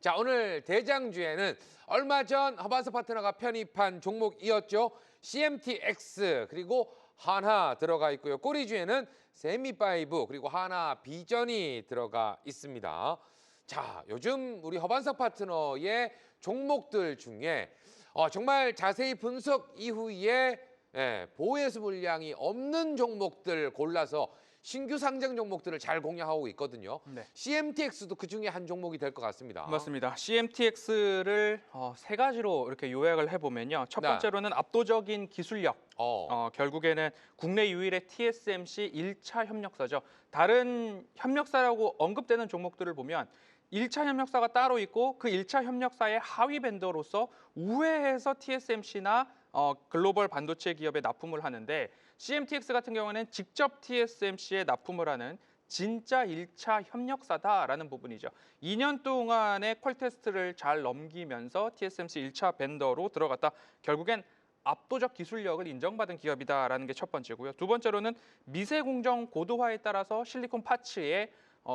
자, 오늘 대장주에는 얼마 전 허반서 파트너가 편입한 종목이었죠. CMTX 그리고 하나 들어가 있고요. 꼬리주에는 세미파이브 그리고 하나 비전이 들어가 있습니다. 자, 요즘 우리 허반서 파트너의 종목들 중에 정말 자세히 분석 이후에 보호예수 물량이 없는 종목들 골라서 신규 상장 종목들을 잘 공략하고 있거든요. 네. CMTX도 그 중에 한 종목이 될 것 같습니다. 맞습니다. CMTX를 세 가지로 이렇게 요약을 해보면요. 첫 네. 번째로는 압도적인 기술력. 결국에는 국내 유일의 TSMC 1차 협력사죠. 다른 협력사라고 언급되는 종목들을 보면 1차 협력사가 따로 있고 그 1차 협력사의 하위 벤더로서 우회해서 TSMC나 글로벌 반도체 기업에 납품을 하는데 CMTX 같은 경우는 직접 TSMC에 납품을 하는 진짜 1차 협력사다라는 부분이죠. 2년 동안의 퀄 테스트를 잘 넘기면서 TSMC 1차 벤더로 들어갔다. 결국엔 압도적 기술력을 인정받은 기업이다라는 게 첫 번째고요. 두 번째로는 미세 공정 고도화에 따라서 실리콘 파츠의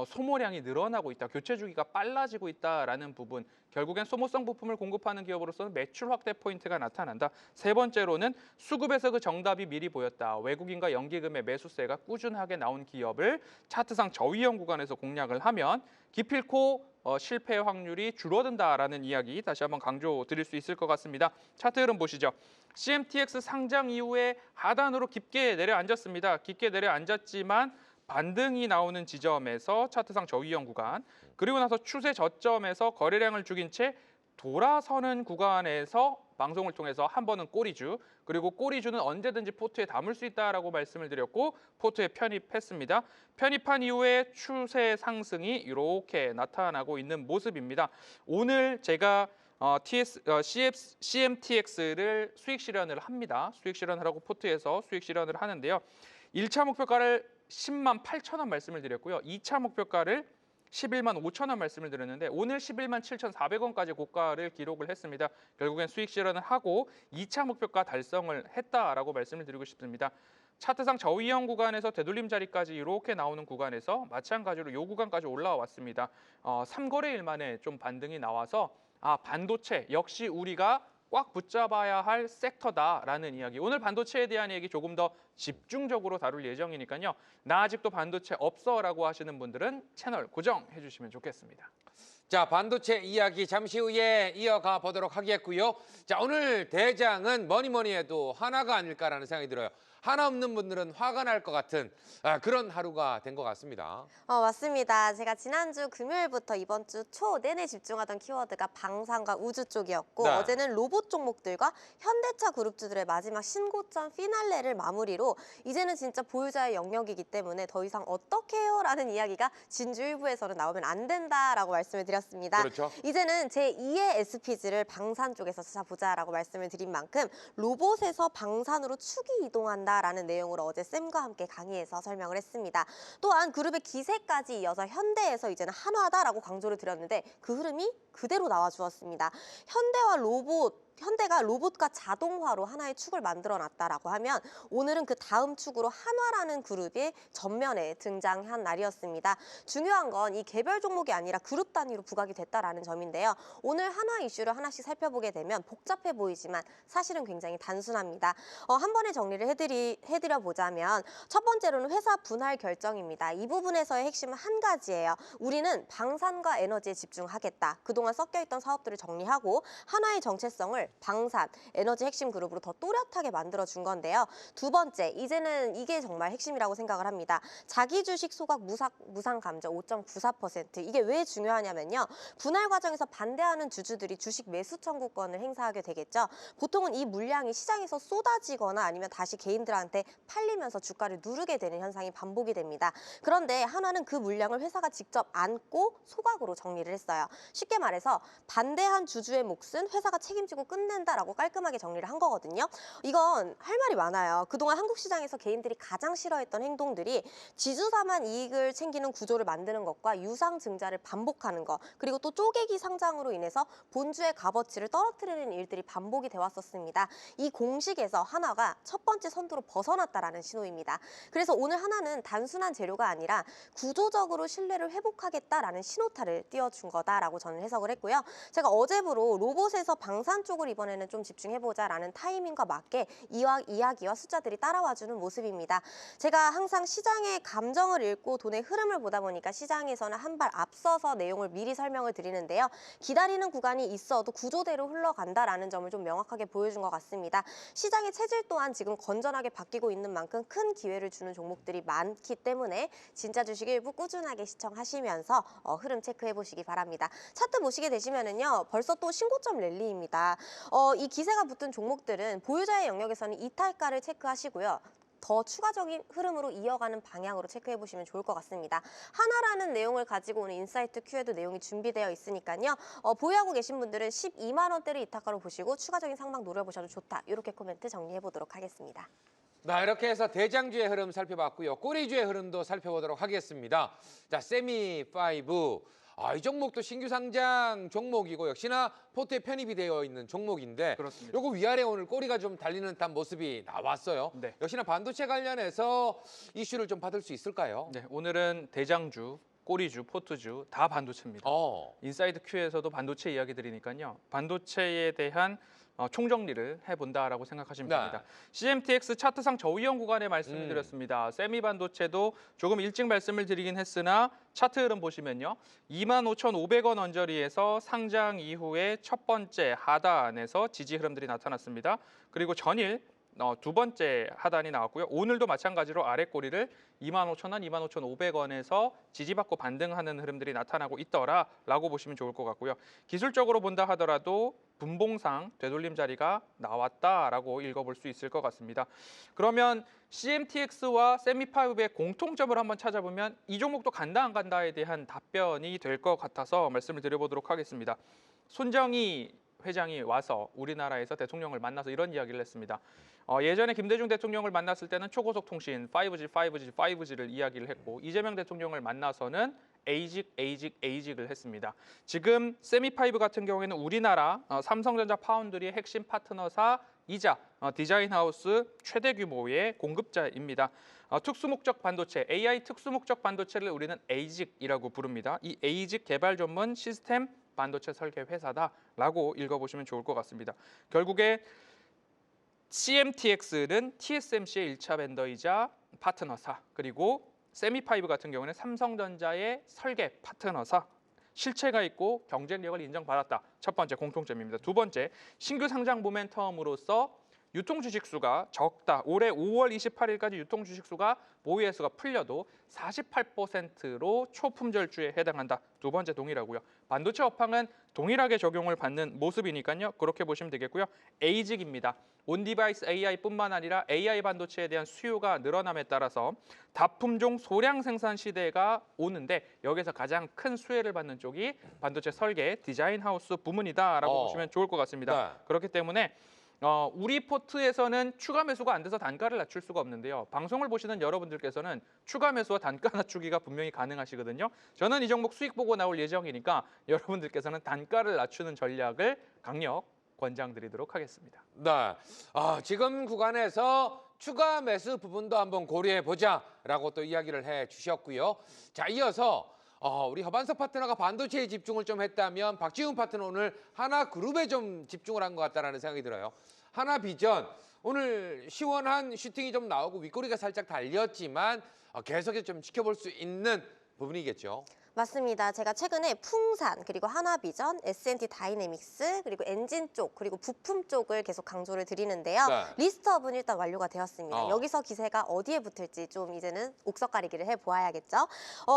소모량이 늘어나고 있다, 교체 주기가 빨라지고 있다라는 부분, 결국엔 소모성 부품을 공급하는 기업으로서는 매출 확대 포인트가 나타난다. 세 번째로는 수급에서 그 정답이 미리 보였다. 외국인과 연기금의 매수세가 꾸준하게 나온 기업을 차트상 저위험 구간에서 공략을 하면 기필코 실패 확률이 줄어든다라는 이야기 다시 한번 강조드릴 수 있을 것 같습니다. 차트 흐름 보시죠. CMTX 상장 이후에 하단으로 깊게 내려앉았습니다. 깊게 내려앉았지만 반등이 나오는 지점에서 차트상 저위험 구간, 그리고 나서 추세 저점에서 거래량을 죽인 채 돌아서는 구간에서 방송을 통해서 한 번은 꼬리주, 그리고 꼬리주는 언제든지 포트에 담을 수 있다라고 말씀을 드렸고 포트에 편입했습니다. 편입한 이후에 추세 상승이 이렇게 나타나고 있는 모습입니다. 오늘 제가 CMTX를 수익 실현을 합니다. 수익 실현을 하고 포트에서 수익 실현을 하는데요. 1차 목표가를 10만 8천 원 말씀을 드렸고요. 2차 목표가를 11만 5천 원 말씀을 드렸는데 오늘 11만 7,400원까지 고가를 기록을 했습니다. 결국엔 수익 실현을 하고 2차 목표가 달성을 했다라고 말씀을 드리고 싶습니다. 차트상 저위험 구간에서 되돌림 자리까지 이렇게 나오는 구간에서 마찬가지로 이 구간까지 올라왔습니다. 3거래일 만에 좀 반등이 나와서 반도체 역시 우리가 꽉 붙잡아야 할 섹터다라는 이야기. 오늘 반도체에 대한 얘기 조금 더 집중적으로 다룰 예정이니까요. 나 아직도 반도체 없어라고 하시는 분들은 채널 고정해 주시면 좋겠습니다. 자, 반도체 이야기 잠시 후에 이어가 보도록 하겠고요. 자, 오늘 대장은 뭐니 해도 하나가 아닐까라는 생각이 들어요. 하나 없는 분들은 화가 날 것 같은 그런 하루가 된 것 같습니다. 맞습니다. 제가 지난주 금요일부터 이번 주 초 내내 집중하던 키워드가 방산과 우주 쪽이었고 네. 어제는 로봇 종목들과 현대차 그룹주들의 마지막 신고점 피날레를 마무리로 이제는 진짜 보유자의 영역이기 때문에 더 이상 어떻게 해요? 라는 이야기가 진주 일부에서는 나오면 안 된다라고 말씀을 드렸습니다. 그렇죠. 이제는 제2의 SPG를 방산 쪽에서 찾아보자라고 말씀을 드린 만큼 로봇에서 방산으로 축이 이동한다라는 내용으로 어제 쌤과 함께 강의에서 설명을 했습니다. 또한 그룹의 기세까지 이어서 현대에서 이제는 한화다라고 강조를 드렸는데 그 흐름이 그대로 나와주었습니다. 현대가 로봇과 자동화로 하나의 축을 만들어놨다라고 하면 오늘은 그 다음 축으로 한화라는 그룹이 전면에 등장한 날이었습니다. 중요한 건 이 개별 종목이 아니라 그룹 단위로 부각이 됐다라는 점인데요. 오늘 한화 이슈를 하나씩 살펴보게 되면 복잡해 보이지만 사실은 굉장히 단순합니다. 한 번에 정리를 해드려보자면 첫 번째로는 회사 분할 결정입니다. 이 부분에서의 핵심은 한 가지예요. 우리는 방산과 에너지에 집중하겠다. 그동안 섞여있던 사업들을 정리하고 하나의 정체성을 방산, 에너지 핵심 그룹으로 더 또렷하게 만들어준 건데요. 두 번째, 이제는 이게 정말 핵심이라고 생각을 합니다. 자기 주식 소각 무상 감저 5.94%. 이게 왜 중요하냐면요. 분할 과정에서 반대하는 주주들이 주식 매수 청구권을 행사하게 되겠죠. 보통은 이 물량이 시장에서 쏟아지거나 아니면 다시 개인들한테 팔리면서 주가를 누르게 되는 현상이 반복이 됩니다. 그런데 한화는 그 물량을 회사가 직접 안고 소각으로 정리를 했어요. 쉽게 말해서 반대한 주주의 몫은 회사가 책임지고 끝낸다라고 깔끔하게 정리를 한 거거든요. 이건 할 말이 많아요. 그동안 한국 시장에서 개인들이 가장 싫어했던 행동들이 지주사만 이익을 챙기는 구조를 만드는 것과 유상 증자를 반복하는 것, 그리고 또 쪼개기 상장으로 인해서 본주의 값어치를 떨어뜨리는 일들이 반복이 돼 왔었습니다. 이 공식에서 하나가 첫 번째 선두로 벗어났다라는 신호입니다. 그래서 오늘 하나는 단순한 재료가 아니라 구조적으로 신뢰를 회복하겠다라는 신호탄을 띄워준 거다라고 저는 해석을 했고요. 제가 어제부로 로봇에서 방산 쪽을 이번에는 좀 집중해보자라는 타이밍과 맞게 이야기와 숫자들이 따라와주는 모습입니다. 제가 항상 시장의 감정을 읽고 돈의 흐름을 보다 보니까 시장에서는 한 발 앞서서 내용을 미리 설명을 드리는데요. 기다리는 구간이 있어도 구조대로 흘러간다라는 점을 좀 명확하게 보여준 것 같습니다. 시장의 체질 또한 지금 건전하게 바뀌고 있는 만큼 큰 기회를 주는 종목들이 많기 때문에 진짜 주식 일부 꾸준하게 시청하시면서 흐름 체크해보시기 바랍니다. 차트 보시게 되시면은요, 벌써 또 신고점 랠리입니다. 이 기세가 붙은 종목들은 보유자의 영역에서는 이탈가를 체크하시고요. 더 추가적인 흐름으로 이어가는 방향으로 체크해보시면 좋을 것 같습니다. 하나라는 내용을 가지고 오늘 인사이트 Q에도 내용이 준비되어 있으니까요. 보유하고 계신 분들은 12만 원대를 이탈가로 보시고 추가적인 상방 노려보셔도 좋다. 이렇게 코멘트 정리해보도록 하겠습니다. 네, 이렇게 해서 대장주의 흐름 살펴봤고요. 꼬리주의 흐름도 살펴보도록 하겠습니다. 자, 세미5. 이 종목도 신규 상장 종목이고 역시나 포트에 편입이 되어 있는 종목인데 그렇습니다. 요거 위아래 오늘 꼬리가 좀 달리는 듯한 모습이 나왔어요. 네. 역시나 반도체 관련해서 이슈를 좀 받을 수 있을까요? 네, 오늘은 대장주, 꼬리주, 포트주 다 반도체입니다. 인사이드 Q에서도 반도체 이야기 드리니까요. 반도체에 대한 총정리를 해본다라고 생각하시면 네. 됩니다. CMTX 차트상 저위험 구간에 말씀을 드렸습니다. 세미 반도체도 조금 일찍 말씀을 드리긴 했으나 차트 흐름 보시면요. 25,500원 언저리에서 상장 이후에 첫 번째 하단에서 지지 흐름들이 나타났습니다. 그리고 전일 두 번째 하단이 나왔고요. 오늘도 마찬가지로 아래 꼬리를 25,000원, 25,500원에서 지지받고 반등하는 흐름들이 나타나고 있더라라고 보시면 좋을 것 같고요. 기술적으로 본다 하더라도 분봉상 되돌림 자리가 나왔다라고 읽어볼 수 있을 것 같습니다. 그러면 CMTX와 세미5의 공통점을 한번 찾아보면 이 종목도 간다 안 간다에 대한 답변이 될 것 같아서 말씀을 드려보도록 하겠습니다. 손정희 회장이 와서 우리나라에서 대통령을 만나서 이런 이야기를 했습니다. 예전에 김대중 대통령을 만났을 때는 초고속 통신 5G를 이야기를 했고 이재명 대통령을 만나서는 에이직을 했습니다. 지금 세미5 같은 경우에는 우리나라 삼성전자 파운드리의 핵심 파트너사이자 디자인하우스 최대 규모의 공급자입니다. 특수목적 반도체, AI 특수목적 반도체를 우리는 에이직이라고 부릅니다. 이 에이직 개발 전문 시스템 반도체 설계 회사다라고 읽어보시면 좋을 것 같습니다. 결국에 CMTX는 TSMC의 1차 벤더이자 파트너사, 그리고 세미5 같은 경우는 삼성전자의 설계 파트너사, 실체가 있고 경쟁력을 인정받았다. 첫 번째 공통점입니다. 두 번째, 신규 상장 모멘텀으로서 유통 주식 수가 적다. 올해 5월 28일까지 유통 주식 수가 보유의 수가 풀려도 48%로 초품절주에 해당한다. 두 번째 동일하고요. 반도체 업황은 동일하게 적용을 받는 모습이니까요. 그렇게 보시면 되겠고요. 에이직입니다. 온디바이스 AI뿐만 아니라 AI 반도체에 대한 수요가 늘어남에 따라서 다품종 소량 생산 시대가 오는데 여기서 가장 큰 수혜를 받는 쪽이 반도체 설계 디자인 하우스 부문이다라고 보시면 좋을 것 같습니다. 네. 그렇기 때문에 우리 포트에서는 추가 매수가 안 돼서 단가를 낮출 수가 없는데요. 방송을 보시는 여러분들께서는 추가 매수와 단가 낮추기가 분명히 가능하시거든요. 저는 이 종목 수익 보고 나올 예정이니까 여러분들께서는 단가를 낮추는 전략을 강력 권장드리도록 하겠습니다. 네. 지금 구간에서 추가 매수 부분도 한번 고려해 보자라고 또 이야기를 해 주셨고요. 자, 이어서 우리 허반석 파트너가 반도체에 집중을 좀 했다면 박지훈 파트너 오늘 하나그룹에 좀 집중을 한 것 같다라는 생각이 들어요. 하나비전 오늘 시원한 슈팅이 좀 나오고 윗꼬리가 살짝 달렸지만 계속해서 좀 지켜볼 수 있는 부분이겠죠. 맞습니다. 제가 최근에 풍산, 그리고 하나비전, S&T 다이내믹스, 그리고 엔진 쪽, 그리고 부품 쪽을 계속 강조를 드리는데요. 네. 리스트업은 일단 완료가 되었습니다. 어. 여기서 기세가 어디에 붙을지 좀 이제는 옥석가리기를 해보아야겠죠.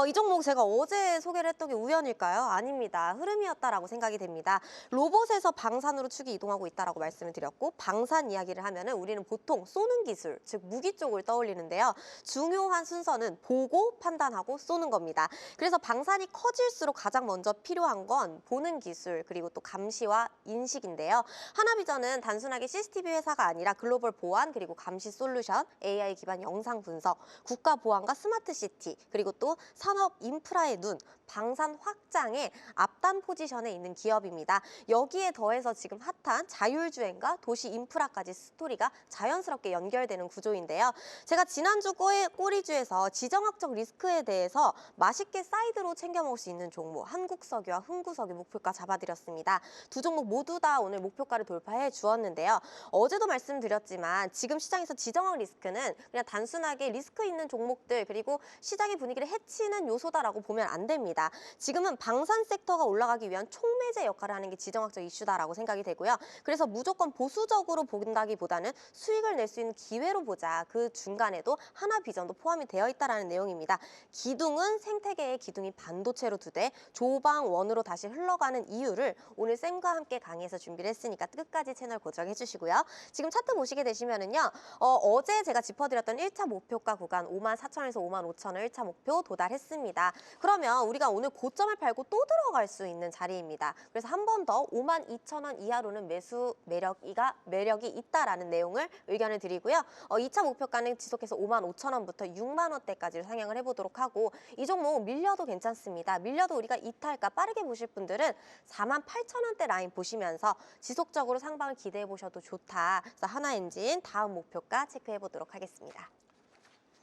이 종목 제가 어제 소개를 했던 게 우연일까요? 아닙니다. 흐름이었다라고 생각이 됩니다. 로봇에서 방산으로 축이 이동하고 있다라고 말씀을 드렸고, 방산 이야기를 하면은 우리는 보통 쏘는 기술, 즉 무기 쪽을 떠올리는데요. 중요한 순서는 보고 판단하고 쏘는 겁니다. 그래서 방산 방산이 커질수록 가장 먼저 필요한 건 보는 기술 그리고 또 감시와 인식인데요. 하나비전은 단순하게 CCTV 회사가 아니라 글로벌 보안 그리고 감시 솔루션, AI 기반 영상 분석, 국가 보안과 스마트 시티 그리고 또 산업 인프라의 눈, 방산 확장의 앞단 포지션에 있는 기업입니다. 여기에 더해서 지금 핫한 자율주행과 도시 인프라까지 스토리가 자연스럽게 연결되는 구조인데요. 제가 지난주 꼬리주에서 지정학적 리스크에 대해서 맛있게 사이드로 챙겨 먹을 수 있는 종목 한국석유와 흥구석유 목표가 잡아드렸습니다. 두 종목 모두 다 오늘 목표가를 돌파해 주었는데요. 어제도 말씀드렸지만 지금 시장에서 지정학 리스크는 그냥 단순하게 리스크 있는 종목들 그리고 시장의 분위기를 해치는 요소다라고 보면 안 됩니다. 지금은 방산 섹터가 올라가기 위한 촉매제 역할을 하는 게 지정학적 이슈다라고 생각이 되고요. 그래서 무조건 보수적으로 본다기보다는 수익을 낼 수 있는 기회로 보자. 그 중간에도 하나비전도 포함이 되어 있다는 내용입니다. 기둥은 생태계의 기둥이 반도체로 두되 조방원으로 다시 흘러가는 이유를 오늘 쌤과 함께 강의해서 준비를 했으니까 끝까지 채널 고정해 주시고요. 지금 차트 보시게 되시면은요. 어제 제가 짚어드렸던 1차 목표가 구간 54,000원에서 55,000원 1차 목표 도달했습니다. 그러면 우리가 오늘 고점을 팔고 또 들어갈 수 있는 자리입니다. 그래서 한 번 더 52,000원 이하로는 매수 매력이 있다라는 내용을 의견을 드리고요. 2차 목표가는 지속해서 55,000원부터 6만 원대까지 상향을 해보도록 하고 이 종목 밀려도 괜찮습니다. 밀려도 우리가 이탈가 빠르게 보실 분들은 48,000원대 라인 보시면서 지속적으로 상방을 기대해 보셔도 좋다. 그래서 하나엔진 다음 목표가 체크해 보도록 하겠습니다.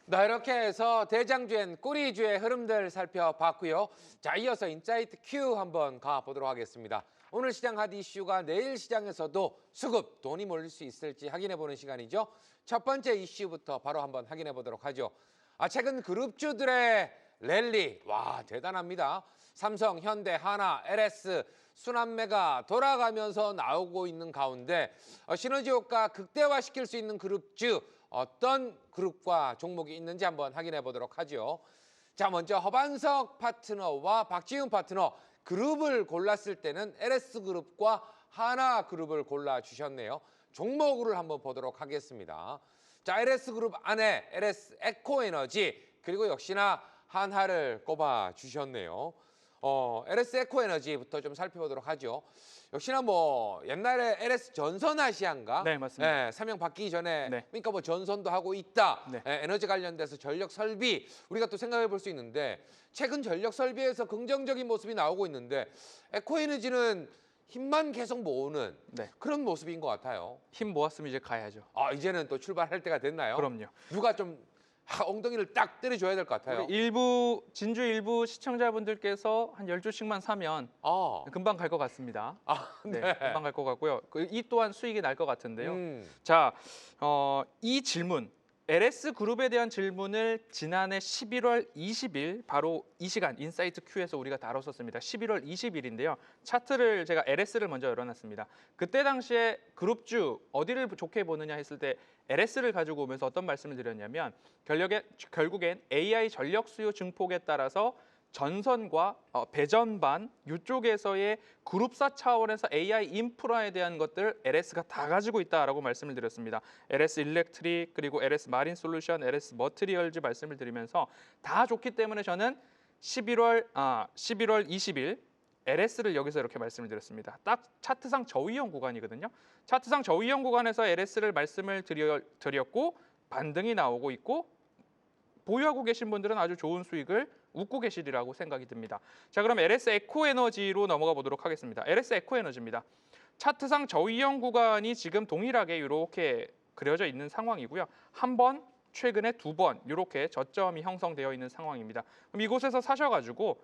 네, 이렇게 해서 대장주엔 꼬리주의 흐름들 살펴봤고요. 자, 이어서 인사이트 Q 한번 가보도록 하겠습니다. 오늘 시장 핫 이슈가 내일 시장에서도 수급, 돈이 몰릴 수 있을지 확인해보는 시간이죠. 첫 번째 이슈부터 바로 한번 확인해보도록 하죠. 최근 그룹주들의 랠리, 와 대단합니다. 삼성, 현대, 하나, LS, 순환매가 돌아가면서 나오고 있는 가운데 시너지 효과 극대화시킬 수 있는 그룹주, 어떤 그룹과 종목이 있는지 한번 확인해 보도록 하죠. 자, 먼저 허반석 파트너와 박지훈 파트너 그룹을 골랐을 때는 LS그룹과 하나그룹을 골라주셨네요. 종목을 한번 보도록 하겠습니다. 자, LS그룹 안에 LS 에코에너지 그리고 역시나 한하를 꼽아주셨네요. LS 에코에너지부터 좀 살펴보도록 하죠. 역시나 뭐 옛날에 LS 전선아시아인가? 네, 맞습니다. 사명 바뀌기 전에 네. 그러니까 뭐 전선도 하고 있다. 네. 에너지 관련돼서 전력 설비 우리가 또 생각해 볼 수 있는데 최근 전력 설비에서 긍정적인 모습이 나오고 있는데 에코에너지는 힘만 계속 모으는 네. 그런 모습인 것 같아요. 힘 모았으면 이제 가야죠. 이제는 또 출발할 때가 됐나요? 그럼요. 누가 좀 엉덩이를 딱 때려줘야 될 것 같아요. 진주 일부 시청자분들께서 한 12주씩만 사면 금방 갈 것 같습니다. 네. 네, 금방 갈 것 같고요. 이 또한 수익이 날 것 같은데요. 자, 이 질문, LS그룹에 대한 질문을 지난해 11월 20일 바로 이 시간 인사이트 Q에서 우리가 다뤘었습니다. 11월 20일인데요. 차트를 제가 LS를 먼저 열어놨습니다. 그때 당시에 그룹주 어디를 좋게 보느냐 했을 때 LS를 가지고 오면서 어떤 말씀을 드렸냐면 결국엔 AI 전력 수요 증폭에 따라서 전선과 배전반 이쪽에서의 그룹사 차원에서 AI 인프라에 대한 것들 LS가 다 가지고 있다라고 말씀을 드렸습니다. LS 일렉트릭 그리고 LS 마린 솔루션, LS 머티리얼즈 말씀을 드리면서 다 좋기 때문에 저는 11월 20일 LS를 여기서 이렇게 말씀을 드렸습니다. 딱 차트상 저위험 구간이거든요. 차트상 저위험 구간에서 LS를 말씀을 드렸고 반등이 나오고 있고 보유하고 계신 분들은 아주 좋은 수익을 웃고 계시리라고 생각이 듭니다. 자, 그럼 LS 에코에너지로 넘어가 보도록 하겠습니다. LS 에코에너지입니다. 차트상 저위험 구간이 지금 동일하게 이렇게 그려져 있는 상황이고요. 한 번, 최근에 두 번 이렇게 저점이 형성되어 있는 상황입니다. 그럼 이곳에서 사셔가지고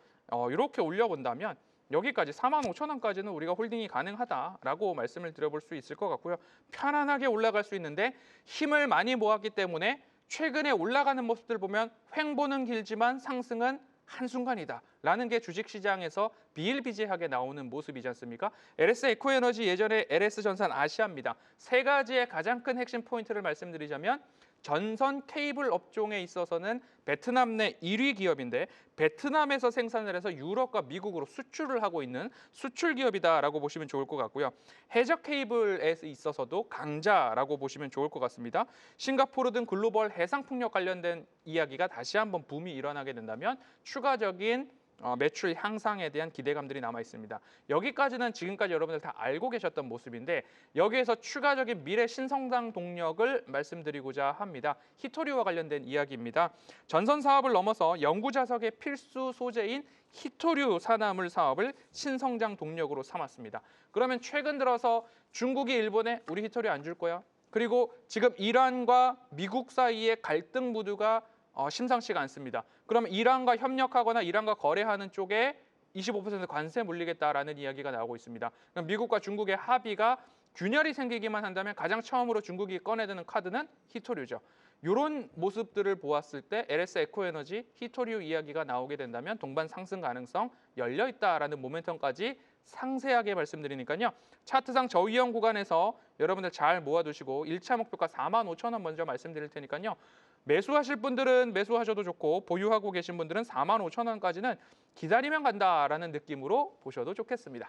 이렇게 올려본다면 여기까지 45,000원까지는 우리가 홀딩이 가능하다라고 말씀을 드려볼 수 있을 것 같고요. 편안하게 올라갈 수 있는데 힘을 많이 모았기 때문에 최근에 올라가는 모습들 보면 횡보는 길지만 상승은 한순간이다라는 게 주식시장에서 비일비재하게 나오는 모습이지 않습니까? LS 에코에너지 예전에 LS 전산 아시아입니다. 세 가지의 가장 큰 핵심 포인트를 말씀드리자면 전선 케이블 업종에 있어서는 베트남 내 1위 기업인데 베트남에서 생산을 해서 유럽과 미국으로 수출을 하고 있는 수출 기업이다라고 보시면 좋을 것 같고요. 해적 케이블에 있어서도 강자라고 보시면 좋을 것 같습니다. 싱가포르 등 글로벌 해상 풍력 관련된 이야기가 다시 한번 붐이 일어나게 된다면 추가적인 매출 향상에 대한 기대감들이 남아 있습니다. 여기까지는 지금까지 여러분들 다 알고 계셨던 모습인데 여기에서 추가적인 미래 신성장 동력을 말씀드리고자 합니다. 히토류와 관련된 이야기입니다. 전선 사업을 넘어서 연구 자석의 필수 소재인 히토류 산화물 사업을 신성장 동력으로 삼았습니다. 그러면 최근 들어서 중국이 일본에 우리 히토류 안 줄 거야? 그리고 지금 이란과 미국 사이의 갈등 무드가 심상치가 않습니다. 그러면 이란과 협력하거나 이란과 거래하는 쪽에 25% 관세 물리겠다라는 이야기가 나오고 있습니다. 그럼 미국과 중국의 합의가 균열이 생기기만 한다면 가장 처음으로 중국이 꺼내드는 카드는 히토류죠. 이런 모습들을 보았을 때 LS 에코에너지 히토류 이야기가 나오게 된다면 동반 상승 가능성 열려 있다라는 모멘텀까지 상세하게 말씀드리니까요. 차트상 저위험 구간에서 여러분들 잘 모아두시고 1차 목표가 45,000원 먼저 말씀드릴 테니까요. 매수하실 분들은 매수하셔도 좋고 보유하고 계신 분들은 45,000원까지는 기다리면 간다라는 느낌으로 보셔도 좋겠습니다.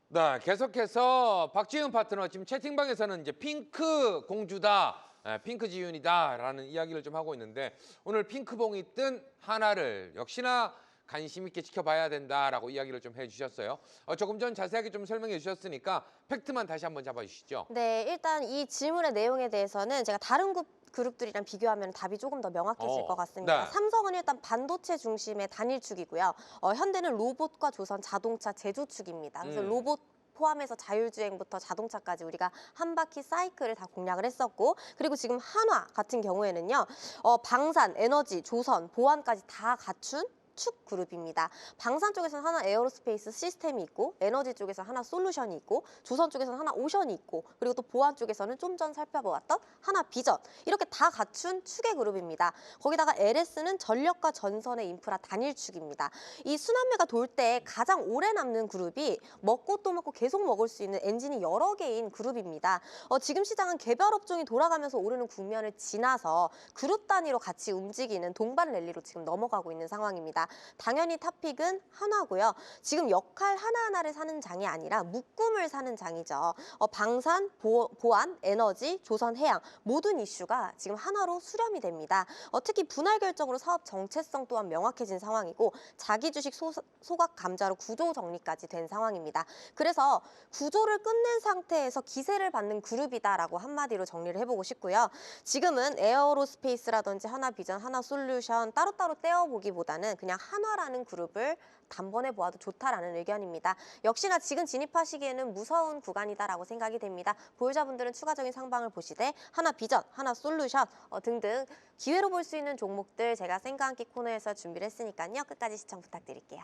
네, 계속해서 박지훈 파트너 지금 채팅방에서는 이제 핑크 공주다, 핑크 지윤이다라는 이야기를 좀 하고 있는데 오늘 핑크봉이 뜬 하나를 역시나 관심 있게 지켜봐야 된다라고 이야기를 좀 해주셨어요. 조금 전 자세하게 좀 설명해 주셨으니까 팩트만 다시 한번 잡아주시죠. 네, 일단 이 질문의 내용에 대해서는 제가 다른 그룹들이랑 비교하면 답이 조금 더 명확해질 것 같습니다. 네. 삼성은 일단 반도체 중심의 단일축이고요. 현대는 로봇과 조선 자동차 제조축입니다. 그래서 로봇 포함해서 자율주행부터 자동차까지 우리가 한 바퀴 사이클을 다 공략을 했었고, 그리고 지금 한화 같은 경우에는요, 방산, 에너지, 조선, 보안까지 다 갖춘 축 그룹입니다. 방산 쪽에서는 하나 에어로스페이스 시스템이 있고, 에너지 쪽에서 하나 솔루션이 있고, 조선 쪽에서는 하나 오션이 있고, 그리고 또 보안 쪽에서는 좀 전 살펴보았던 하나 비전, 이렇게 다 갖춘 축의 그룹입니다. 거기다가 LS는 전력과 전선의 인프라 단일축입니다. 이 순환매가 돌 때 가장 오래 남는 그룹이 먹고 또 먹고 계속 먹을 수 있는 엔진이 여러 개인 그룹입니다. 지금 시장은 개별 업종이 돌아가면서 오르는 국면을 지나서 그룹 단위로 같이 움직이는 동반 랠리로 지금 넘어가고 있는 상황입니다. 당연히 탑픽은 한화고요. 지금 역할 하나하나를 사는 장이 아니라 묶음을 사는 장이죠. 방산, 보안, 에너지, 조선, 해양 모든 이슈가 지금 한화로 수렴이 됩니다. 특히 분할 결정으로 사업 정체성 또한 명확해진 상황이고 자기 주식 소각 감자로 구조 정리까지 된 상황입니다. 그래서 구조를 끝낸 상태에서 기세를 받는 그룹이다라고 한마디로 정리를 해보고 싶고요. 지금은 에어로스페이스라든지 하나비전, 하나솔루션 따로따로 떼어보기보다는 그냥 한화라는 그룹을 단번에 보아도 좋다라는 의견입니다. 역시나 지금 진입하시기에는 무서운 구간이다라고 생각이 됩니다. 보유자분들은 추가적인 상방을 보시되 하나비전, 하나솔루션 등등 기회로 볼 수 있는 종목들 제가 생각 함께 코너에서 준비를 했으니까요. 끝까지 시청 부탁드릴게요.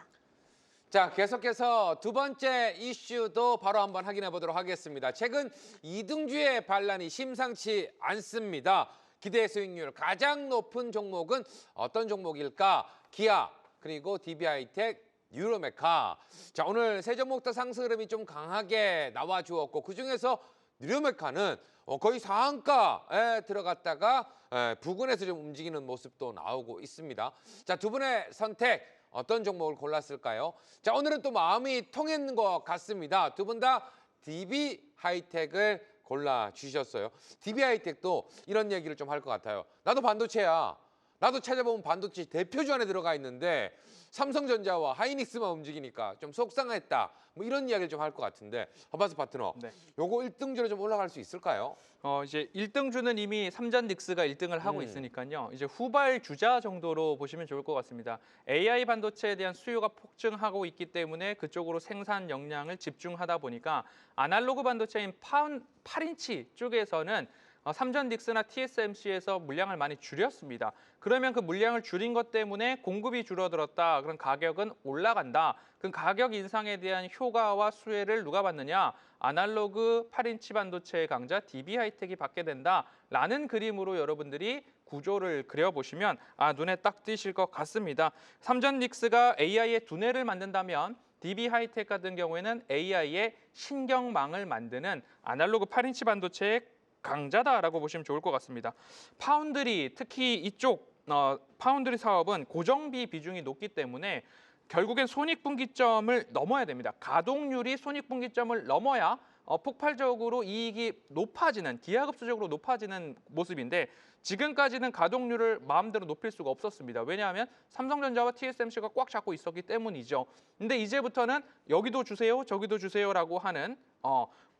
자, 계속해서 두 번째 이슈도 바로 한번 확인해 보도록 하겠습니다. 최근 이등주의 반란이 심상치 않습니다. 기대 수익률 가장 높은 종목은 어떤 종목일까? 기아, 그리고 DB하이텍, 뉴로메카. 자, 오늘 세 종목도 상승 흐름이 좀 강하게 나와 주었고 그중에서 뉴로메카는 거의 상한가에 들어갔다가 부근에서 좀 움직이는 모습도 나오고 있습니다. 자, 두 분의 선택 어떤 종목을 골랐을까요? 자, 오늘은 또 마음이 통했는 것 같습니다. 두 분 다 DB하이텍을 골라주셨어요. DB하이텍도 이런 얘기를 좀 할 것 같아요. 나도 반도체야. 나도 찾아보면 반도체 대표주 안에 들어가 있는데 삼성전자와 하이닉스만 움직이니까 좀 속상했다. 뭐 이런 이야기를 좀 할 것 같은데 허바스 파트너, 네. 요거 1등주로 좀 올라갈 수 있을까요? 이제 1등주는 이미 삼전닉스가 1등을 하고 있으니까요. 이제 후발 주자 정도로 보시면 좋을 것 같습니다. AI 반도체에 대한 수요가 폭증하고 있기 때문에 그쪽으로 생산 역량을 집중하다 보니까 아날로그 반도체인 8인치 쪽에서는 삼전닉스나 TSMC에서 물량을 많이 줄였습니다. 그러면 그 물량을 줄인 것 때문에 공급이 줄어들었다. 그럼 가격은 올라간다. 그 가격 인상에 대한 효과와 수혜를 누가 받느냐? 아날로그 8인치 반도체의 강자 DB하이텍이 받게 된다라는 그림으로 여러분들이 구조를 그려보시면 눈에 딱 띄실 것 같습니다. 삼전닉스가 AI의 두뇌를 만든다면 DB하이텍 같은 경우에는 AI의 신경망을 만드는 아날로그 8인치 반도체의 강자다라고 보시면 좋을 것 같습니다. 파운드리, 특히 이쪽 파운드리 사업은 고정비 비중이 높기 때문에 결국엔 손익분기점을 넘어야 됩니다. 가동률이 손익분기점을 넘어야 폭발적으로 이익이 높아지는, 기하급수적으로 높아지는 모습인데 지금까지는 가동률을 마음대로 높일 수가 없었습니다. 왜냐하면 삼성전자와 TSMC가 꽉 잡고 있었기 때문이죠. 근데 이제부터는 여기도 주세요, 저기도 주세요라고 하는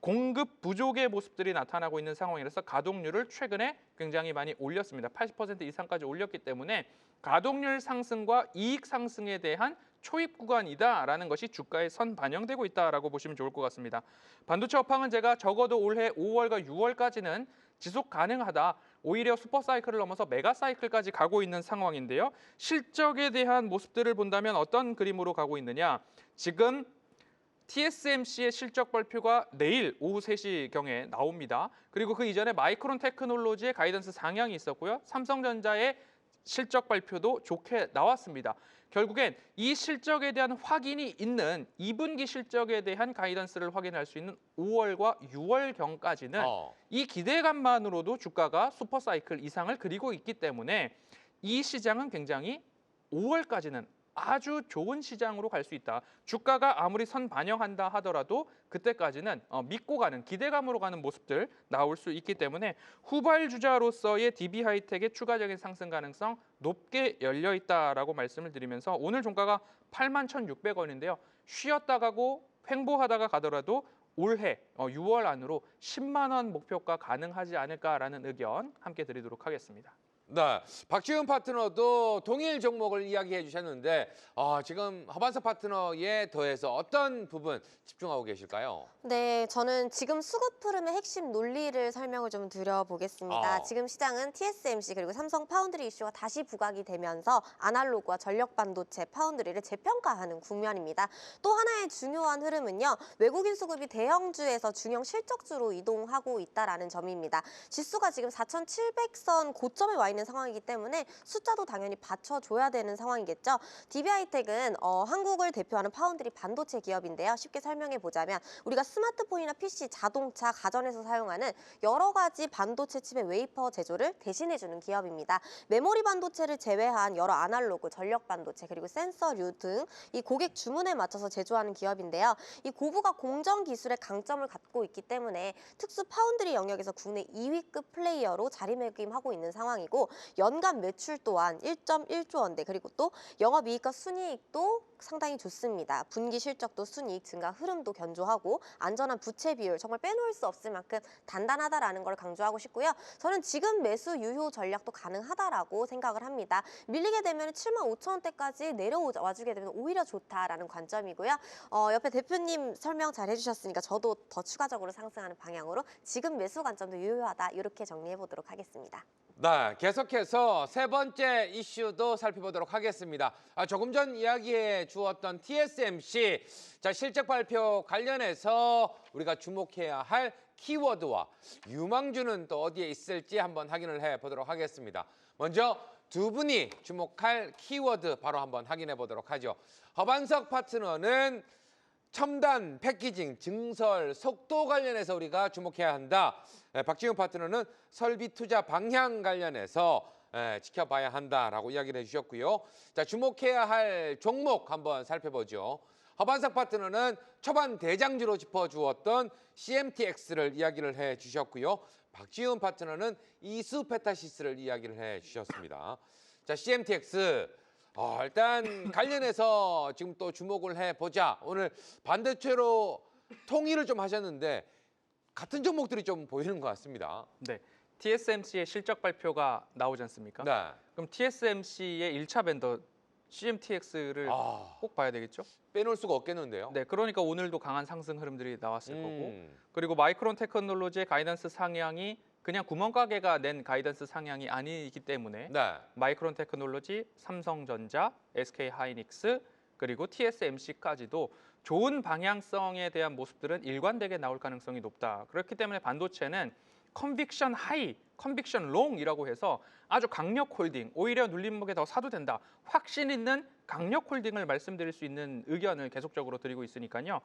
공급 부족의 모습들이 나타나고 있는 상황이라서 가동률을 최근에 굉장히 많이 올렸습니다. 80% 이상까지 올렸기 때문에 가동률 상승과 이익 상승에 대한 초입 구간이다라는 것이 주가에 선 반영되고 있다라고 보시면 좋을 것 같습니다. 반도체 업황은 제가 적어도 올해 5월과 6월까지는 지속 가능하다. 오히려 슈퍼사이클을 넘어서 메가사이클까지 가고 있는 상황인데요. 실적에 대한 모습들을 본다면 어떤 그림으로 가고 있느냐. 지금 TSMC의 실적 발표가 내일 오후 3시경에 나옵니다. 그리고 그 이전에 마이크론 테크놀로지의 가이던스 상향이 있었고요. 삼성전자의 실적 발표도 좋게 나왔습니다. 결국엔 이 실적에 대한 확인이 있는 2분기 실적에 대한 가이던스를 확인할 수 있는 5월과 6월경까지는 이 기대감만으로도 주가가 슈퍼사이클 이상을 그리고 있기 때문에 이 시장은 굉장히 5월까지는 아주 좋은 시장으로 갈 수 있다. 주가가 아무리 선 반영한다 하더라도 그때까지는 믿고 가는, 기대감으로 가는 모습들 나올 수 있기 때문에 후발주자로서의 DB하이텍의 추가적인 상승 가능성 높게 열려 있다라고 말씀을 드리면서 오늘 종가가 81,600원인데요. 쉬었다 가고 횡보하다가 가더라도 올해 6월 안으로 10만 원 목표가 가능하지 않을까라는 의견 함께 드리도록 하겠습니다. 네, 박지훈 파트너도 동일 종목을 이야기해 주셨는데 지금 하반석 파트너에 더해서 어떤 부분 집중하고 계실까요? 네, 저는 지금 수급 흐름의 핵심 논리를 설명을 좀 드려보겠습니다. 지금 시장은 TSMC 그리고 삼성 파운드리 이슈가 다시 부각이 되면서 아날로그와 전력 반도체 파운드리를 재평가하는 국면입니다. 또 하나의 중요한 흐름은요, 외국인 수급이 대형주에서 중형 실적주로 이동하고 있다라는 점입니다. 지수가 지금 4,700선 고점에 와 있는 상황이기 때문에 숫자도 당연히 받쳐줘야 되는 상황이겠죠. DB하이텍은 한국을 대표하는 파운드리 반도체 기업인데요. 쉽게 설명해 보자면 우리가 스마트폰이나 PC, 자동차, 가전에서 사용하는 여러 가지 반도체 칩의 웨이퍼 제조를 대신해주는 기업입니다. 메모리 반도체를 제외한 여러 아날로그, 전력 반도체, 그리고 센서류 등 이 고객 주문에 맞춰서 제조하는 기업인데요. 이 고부가 공정 기술의 강점을 갖고 있기 때문에 특수 파운드리 영역에서 국내 2위급 플레이어로 자리매김하고 있는 상황이고 연간 매출 또한 1.1조 원대 그리고 또 영업이익과 순이익도 상당히 좋습니다. 분기 실적도 순이익 증가 흐름도 견조하고 안전한 부채 비율 정말 빼놓을 수 없을 만큼 단단하다라는 걸 강조하고 싶고요. 저는 지금 매수 유효 전략도 가능하다라고 생각을 합니다. 밀리게 되면 75,000원대까지 내려와주게 되면 오히려 좋다라는 관점이고요. 옆에 대표님 설명 잘 해주셨으니까 저도 더 추가적으로 상승하는 방향으로 지금 매수 관점도 유효하다 이렇게 정리해 보도록 하겠습니다. 네, 계속해서 세 번째 이슈도 살펴보도록 하겠습니다. 조금 전 이야기해 주었던 TSMC 자 실적 발표 관련해서 우리가 주목해야 할 키워드와 유망주는 또 어디에 있을지 한번 확인을 해 보도록 하겠습니다. 먼저 두 분이 주목할 키워드 바로 한번 확인해 보도록 하죠. 허반석 파트너는 첨단 패키징, 증설, 속도 관련해서 우리가 주목해야 한다. 박지훈 파트너는 설비 투자 방향 관련해서 지켜봐야 한다라고 이야기를 해주셨고요. 자, 주목해야 할 종목 한번 살펴보죠. 허반석 파트너는 초반 대장주로 짚어주었던 CMTX를 이야기를 해주셨고요. 박지훈 파트너는 이수페타시스를 이야기를 해주셨습니다. 자, CMTX. 일단 관련해서 지금 또 주목을 해보자. 오늘 반대체로 통일을 좀 하셨는데 같은 종목들이 좀 보이는 것 같습니다. 네, TSMC의 실적 발표가 나오지 않습니까? 네. 그럼 TSMC의 1차 벤더 CMTX를 꼭 봐야 되겠죠? 빼놓을 수가 없겠는데요. 네, 그러니까 오늘도 강한 상승 흐름들이 나왔을 거고 그리고 마이크론 테크놀로지의 가이던스 상향이 그냥 구멍가게가 낸 가이던스 상향이 아니기 때문에 네. 마이크론 테크놀로지, 삼성전자, SK하이닉스 그리고 TSMC까지도 좋은 방향성에 대한 모습들은 일관되게 나올 가능성이 높다. 그렇기 때문에 반도체는 컨빅션 하이, 컨빅션 롱이라고 해서 아주 강력 홀딩, 오히려 눌림목에 더 사도 된다. 확신 있는 강력 홀딩을 말씀드릴 수 있는 의견을 계속적으로 드리고 있으니까요.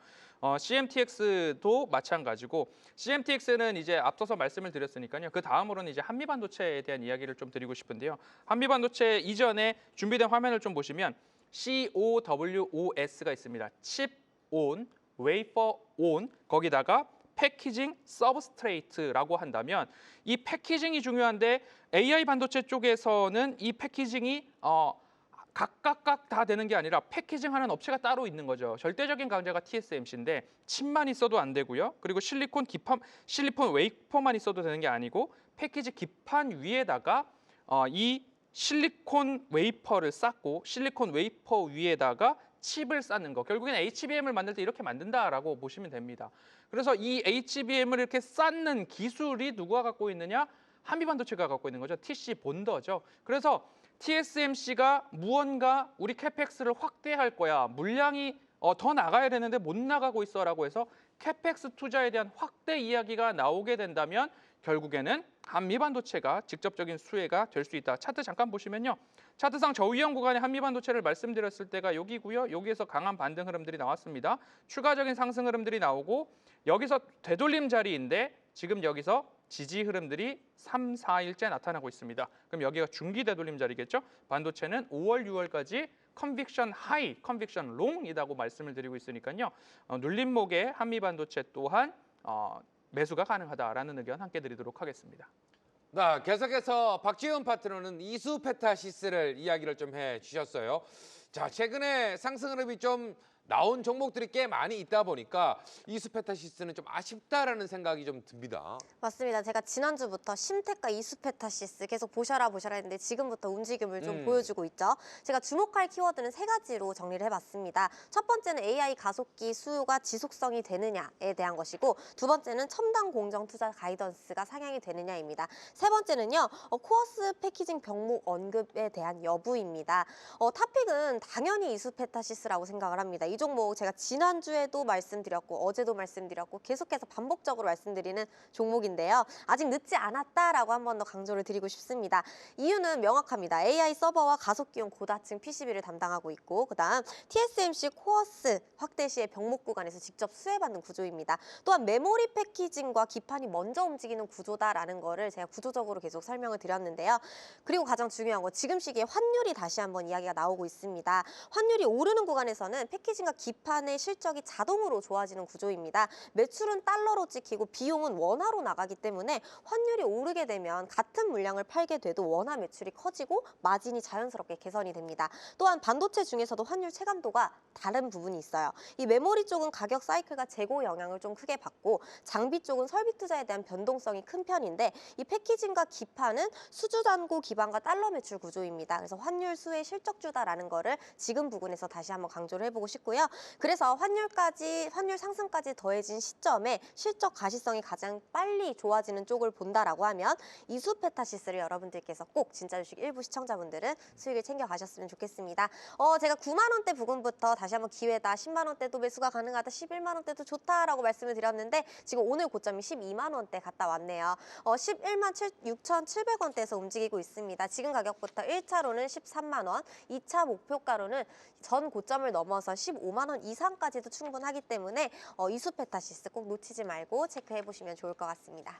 CMTX도 마찬가지고 CMTX는 이제 앞서서 말씀을 드렸으니까요. 그 다음으로는 이제 한미반도체에 대한 이야기를 좀 드리고 싶은데요. 한미반도체 이전에 준비된 화면을 좀 보시면 COWOS가 있습니다. 칩 온, 웨이퍼 온, 거기다가 패키징 서브스트레이트라고 한다면 이 패키징이 중요한데 AI 반도체 쪽에서는 이 패키징이 각각 다 되는 게 아니라 패키징하는 업체가 따로 있는 거죠. 절대적인 강자가 TSMC인데 칩만 있어도 안 되고요. 그리고 실리콘 웨이퍼만 있어도 되는 게 아니고 패키지 기판 위에다가 이 실리콘 웨이퍼를 쌓고 실리콘 웨이퍼 위에다가 칩을 쌓는 거. 결국엔 HBM을 만들 때 이렇게 만든다라고 보시면 됩니다. 그래서 이 HBM을 이렇게 쌓는 기술이 누가 갖고 있느냐? 한미반도체가 갖고 있는 거죠. TC 본더죠. 그래서 TSMC가 무언가 우리 캐펙스를 확대할 거야. 물량이 더 나가야 되는데 못 나가고 있어라고 해서 캐펙스 투자에 대한 확대 이야기가 나오게 된다면 결국에는 한미반도체가 직접적인 수혜가 될 수 있다. 차트 잠깐 보시면요. 차트상 저위험 구간의 한미반도체를 말씀드렸을 때가 여기고요. 여기에서 강한 반등 흐름들이 나왔습니다. 추가적인 상승 흐름들이 나오고 여기서 되돌림 자리인데 지금 여기서 지지 흐름들이 3, 4일째 나타나고 있습니다. 그럼 여기가 중기 되돌림 자리겠죠? 반도체는 5월, 6월까지 컨빅션 하이, 컨빅션 롱이라고 말씀을 드리고 있으니까요. 눌림목의 한미반도체 또한 매수가 가능하다라는 의견 함께 드리도록 하겠습니다. 네, 계속해서 박지훈 파트너는 이수페타시스를 이야기를 좀 해주셨어요. 자, 최근에 상승 흐름이 좀 나온 종목들이 꽤 많이 있다 보니까 이수페타시스는 좀 아쉽다라는 생각이 좀 듭니다. 맞습니다. 제가 지난주부터 심택과 이수페타시스 계속 보셔라 했는데 지금부터 움직임을 좀 보여주고 있죠. 제가 주목할 키워드는 세 가지로 정리를 해봤습니다. 첫 번째는 AI 가속기 수요가 지속성이 되느냐에 대한 것이고 두 번째는 첨단 공정 투자 가이던스가 상향이 되느냐입니다. 세 번째는요. 코어스 패키징 병목 언급에 대한 여부입니다. 탑픽은 당연히 이수페타시스라고 생각을 합니다. 이 종목 제가 지난주에도 말씀드렸고 어제도 말씀드렸고 계속해서 반복적으로 말씀드리는 종목인데요. 아직 늦지 않았다라고 한 번 더 강조를 드리고 싶습니다. 이유는 명확합니다. AI 서버와 가속기용 고다층 PCB를 담당하고 있고 그다음 TSMC 코어스 확대 시의 병목 구간에서 직접 수혜받는 구조입니다. 또한 메모리 패키징과 기판이 먼저 움직이는 구조다라는 거를 제가 구조적으로 계속 설명을 드렸는데요. 그리고 가장 중요한 거 지금 시기에 환율이 다시 한번 이야기가 나오고 있습니다. 환율이 오르는 구간에서는 패키징과 기판의 실적이 자동으로 좋아지는 구조입니다. 매출은 달러로 찍히고 비용은 원화로 나가기 때문에 환율이 오르게 되면 같은 물량을 팔게 돼도 원화 매출이 커지고 마진이 자연스럽게 개선이 됩니다. 또한 반도체 중에서도 환율 체감도가 다른 부분이 있어요. 이 메모리 쪽은 가격 사이클과 재고 영향을 좀 크게 받고 장비 쪽은 설비 투자에 대한 변동성이 큰 편인데 이 패키징과 기판은 수주 잔고 기반과 달러 매출 구조입니다. 그래서 환율 수의 실적주다라는 거를 지금 부분에서 다시 한번 강조를 해보고 싶고요. 그래서 환율 상승까지 더해진 시점에 실적 가시성이 가장 빨리 좋아지는 쪽을 본다라고 하면 이수페타시스를 여러분들께서 꼭 진짜 주식 일부 시청자분들은 수익을 챙겨 가셨으면 좋겠습니다. 제가 9만 원대 부근부터 다시 한번 기회다. 10만 원대도 매수가 가능하다. 11만 원대도 좋다라고 말씀을 드렸는데 지금 오늘 고점이 12만 원대 갔다 왔네요. 11만 6,700원대에서 움직이고 있습니다. 지금 가격부터 1차로는 13만 원, 2차 목표가로는 전 고점을 넘어서 15만 원 이상까지도 충분하기 때문에 이수페타시스 꼭 놓치지 말고 체크해 보시면 좋을 것 같습니다.